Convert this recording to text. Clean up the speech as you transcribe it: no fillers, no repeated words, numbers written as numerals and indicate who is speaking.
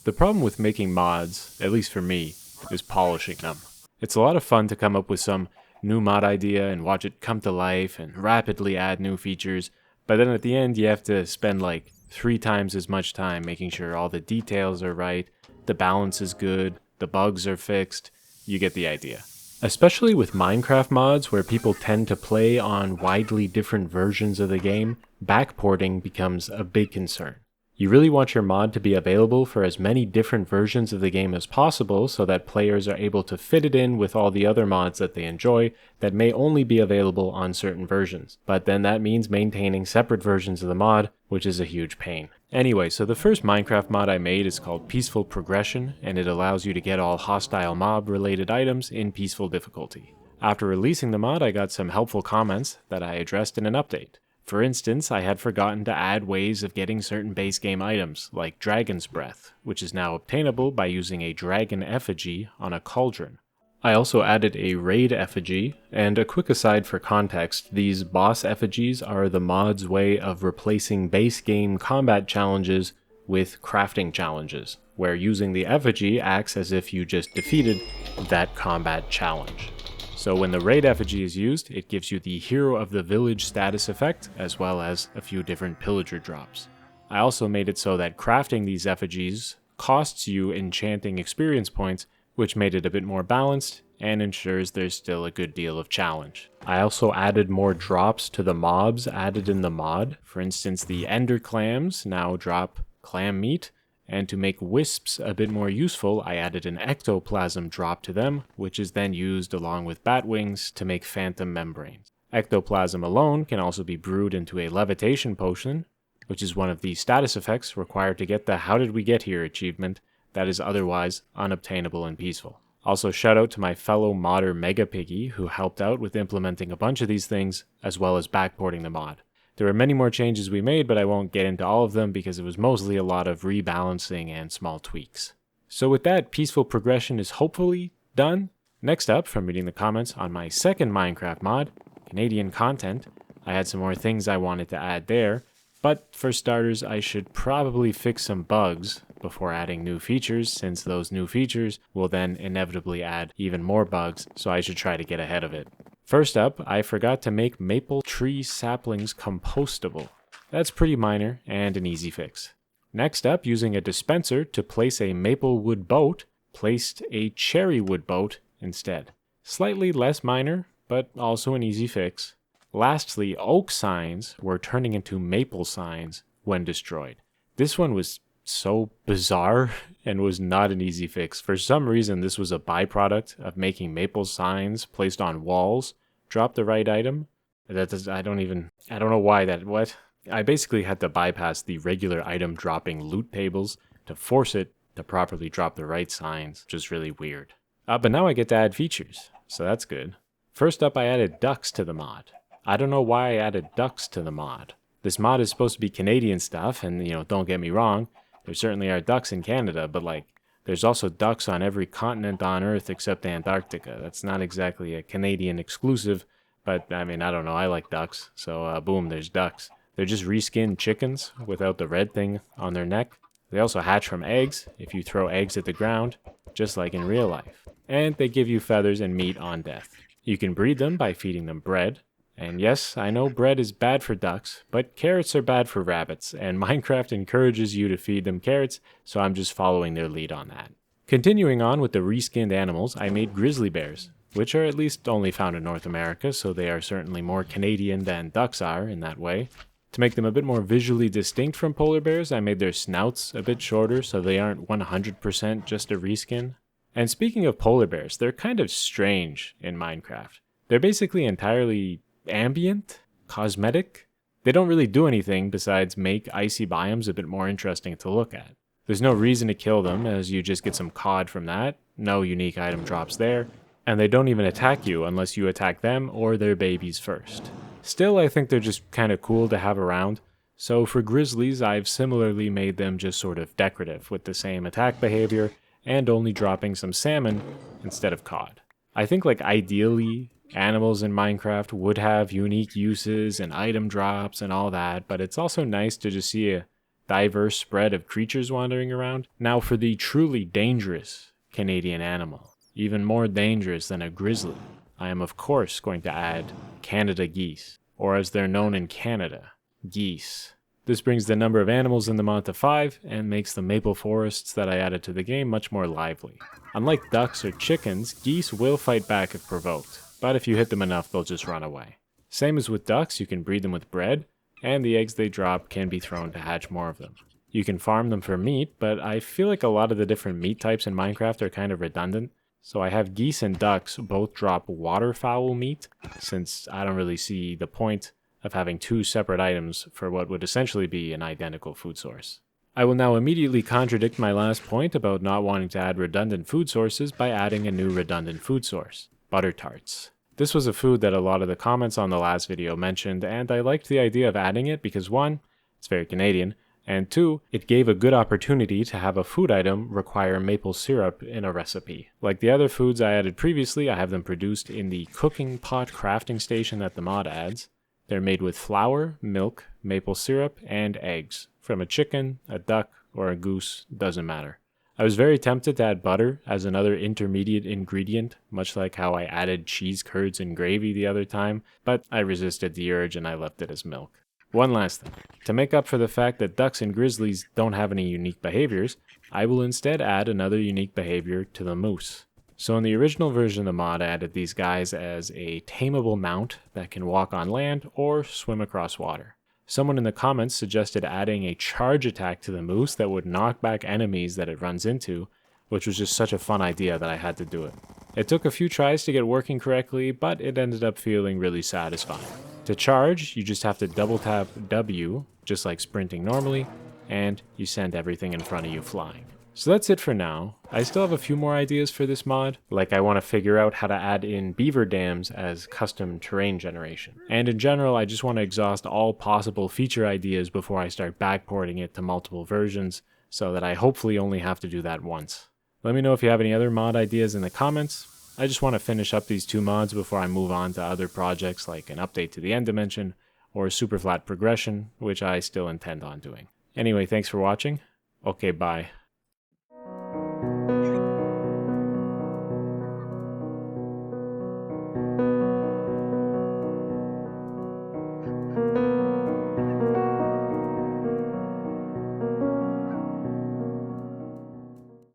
Speaker 1: The problem with making mods, at least for me, is polishing them. It's a lot of fun to come up with some new mod idea and watch it come to life and rapidly add new features, but then at the end you have to spend like 3 times as much time making sure all the details are right, the balance is good, the bugs are fixed. You get the idea. Especially with Minecraft mods where people tend to play on widely different versions of the game, backporting becomes a big concern. You really want your mod to be available for as many different versions of the game as possible so that players are able to fit it in with all the other mods that they enjoy that may only be available on certain versions. But then that means maintaining separate versions of the mod, which is a huge pain. Anyway, so the first Minecraft mod I made is called Peaceful Progression, and it allows you to get all hostile mob related items in peaceful difficulty. After releasing the mod, I got some helpful comments that I addressed in an update. For instance, I had forgotten to add ways of getting certain base game items, like Dragon's Breath, which is now obtainable by using a dragon effigy on a cauldron. I also added a raid effigy, and a quick aside for context, these boss effigies are the mod's way of replacing base game combat challenges with crafting challenges, where using the effigy acts as if you just defeated that combat challenge. So when the raid effigy is used, it gives you the Hero of the Village status effect, as well as a few different pillager drops. I also made it so that crafting these effigies costs you enchanting experience points, which made it a bit more balanced and ensures there's still a good deal of challenge. I also added more drops to the mobs added in the mod. For instance, the ender clams now drop clam meat, and to make wisps a bit more useful, I added an ectoplasm drop to them, which is then used along with bat wings to make phantom membranes. Ectoplasm alone can also be brewed into a levitation potion, which is one of the status effects required to get the How Did We Get Here achievement that is otherwise unobtainable in Peaceful. Also shout out to my fellow modder Mega Piggy who helped out with implementing a bunch of these things, as well as backporting the mod. There were many more changes we made, but I won't get into all of them because it was mostly a lot of rebalancing and small tweaks. So with that, Peaceful Progression is hopefully done. Next up, from reading the comments on my second Minecraft mod, Canadian Content, I had some more things I wanted to add there, but for starters, I should probably fix some bugs before adding new features, since those new features will then inevitably add even more bugs, so I should try to get ahead of it. First up, I forgot to make maple tree saplings compostable. That's pretty minor and an easy fix. Next up, using a dispenser to place a maple wood boat, placed a cherry wood boat instead. Slightly less minor, but also an easy fix. Lastly, oak signs were turning into maple signs when destroyed. This one was so bizarre and was not an easy fix. For some reason, this was a byproduct of making maple signs placed on walls drop the right item. I don't know why that, I basically had to bypass the regular item dropping loot tables to force it to properly drop the right signs, which is really weird. But now I get to add features, so that's good. First up, I added ducks to the mod. I don't know why I added ducks to the mod. This mod is supposed to be Canadian stuff, and don't get me wrong, there certainly are ducks in Canada, but there's also ducks on every continent on Earth except Antarctica. That's not exactly a Canadian exclusive, but I don't know, I like ducks, so boom, there's ducks. They're just reskinned chickens without the red thing on their neck. They also hatch from eggs if you throw eggs at the ground, just like in real life. And they give you feathers and meat on death. You can breed them by feeding them bread. And yes, I know bread is bad for ducks, but carrots are bad for rabbits, and Minecraft encourages you to feed them carrots, so I'm just following their lead on that. Continuing on with the reskinned animals, I made grizzly bears, which are at least only found in North America, so they are certainly more Canadian than ducks are in that way. To make them a bit more visually distinct from polar bears, I made their snouts a bit shorter so they aren't 100% just a reskin. And speaking of polar bears, they're kind of strange in Minecraft. They're basically entirely ambient, cosmetic. They don't really do anything besides make icy biomes a bit more interesting to look at. There's no reason to kill them, as you just get some cod from that, no unique item drops there, and they don't even attack you unless you attack them or their babies first. Still, I think they're just kind of cool to have around, so for grizzlies I've similarly made them just sort of decorative with the same attack behavior and only dropping some salmon instead of cod. I think ideally animals in Minecraft would have unique uses and item drops and all that, but it's also nice to just see a diverse spread of creatures wandering around. Now for the truly dangerous Canadian animal, even more dangerous than a grizzly, I am of course going to add Canada geese, or as they're known in Canada, geese. This brings the number of animals in the mod to 5 and makes the maple forests that I added to the game much more lively. Unlike ducks or chickens, geese will fight back if provoked, but if you hit them enough they'll just run away. Same as with ducks, you can breed them with bread, and the eggs they drop can be thrown to hatch more of them. You can farm them for meat, but I feel like a lot of the different meat types in Minecraft are kind of redundant, so I have geese and ducks both drop waterfowl meat, since I don't really see the point of having two separate items for what would essentially be an identical food source. I will now immediately contradict my last point about not wanting to add redundant food sources by adding a new redundant food source, butter tarts. This was a food that a lot of the comments on the last video mentioned, and I liked the idea of adding it because 1, it's very Canadian, and 2, it gave a good opportunity to have a food item require maple syrup in a recipe. Like the other foods I added previously, I have them produced in the cooking pot crafting station that the mod adds. They're made with flour, milk, maple syrup, and eggs. From a chicken, a duck, or a goose, doesn't matter. I was very tempted to add butter as another intermediate ingredient, much like how I added cheese curds and gravy the other time, but I resisted the urge and I left it as milk. One last thing. To make up for the fact that ducks and grizzlies don't have any unique behaviors, I will instead add another unique behavior to the moose. So in the original version of the mod, I added these guys as a tameable mount that can walk on land or swim across water. Someone in the comments suggested adding a charge attack to the moose that would knock back enemies that it runs into, which was just such a fun idea that I had to do it. It took a few tries to get working correctly, but it ended up feeling really satisfying. To charge, you just have to double tap W, just like sprinting normally, and you send everything in front of you flying. So that's it for now. I still have a few more ideas for this mod, like I want to figure out how to add in beaver dams as custom terrain generation. And in general, I just want to exhaust all possible feature ideas before I start backporting it to multiple versions, so that I hopefully only have to do that once. Let me know if you have any other mod ideas in the comments. I just want to finish up these 2 mods before I move on to other projects like an update to the end dimension or super flat progression, which I still intend on doing. Anyway, thanks for watching. Okay, bye.